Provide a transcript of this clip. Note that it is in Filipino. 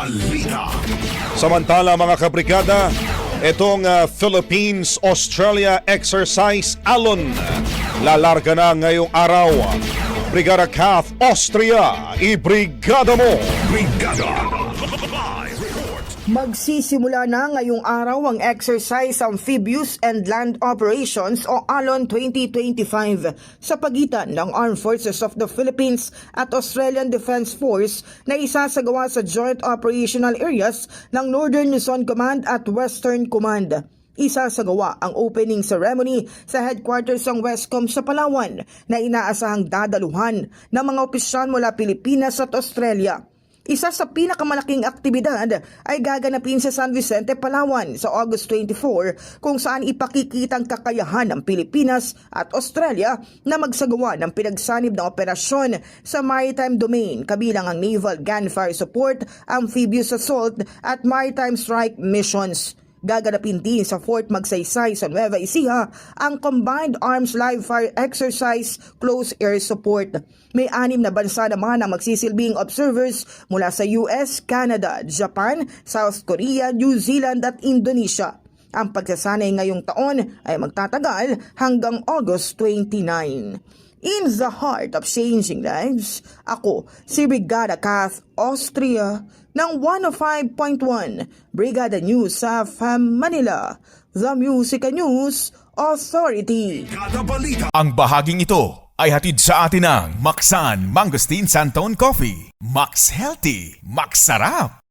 balita. Samantala mga kabrigada, itong Philippines-Australia exercise alon lalarga na ngayong araw. Brigada Kath Austria, ibrigada mo! Brigada Live Report. Magsisimula na ngayong araw ang Exercise Amphibious and Land Operations o ALON 2025 sa pagitan ng Armed Forces of the Philippines at Australian Defence Force na isasagawa sa Joint Operational Areas ng Northern Luzon Command at Western Command. Isasagawa ang opening ceremony sa headquarters ng Westcom sa Palawan na inaasahang dadaluhan ng mga opisyal mula Pilipinas at Australia. Isa sa pinakamalaking aktibidad ay gaganapin sa San Vicente, Palawan sa August 24 kung saan ipakikitang kakayahan ng Pilipinas at Australia na magsagawa ng pinagsanib na operasyon sa maritime domain kabilang ang naval gunfire support, amphibious assault at maritime strike missions. Gaganapin din sa Fort Magsaysay sa Nueva Ecija ang Combined Arms Live Fire Exercise Close Air Support. May 6 na bansa naman ang magsisilbing observers mula sa US, Canada, Japan, South Korea, New Zealand at Indonesia. Ang pagsasanay ngayong taon ay magtatagal hanggang August 29. In the heart of changing lives, ako si Brigada Kath Austria ng 105.1 Brigada News sa Manila, The Music News Authority. Brigada Balita. Ang bahaging ito ay hatid sa atin ng Maxan Mangosteen Santon Coffee. Max Healthy, Max Sarap.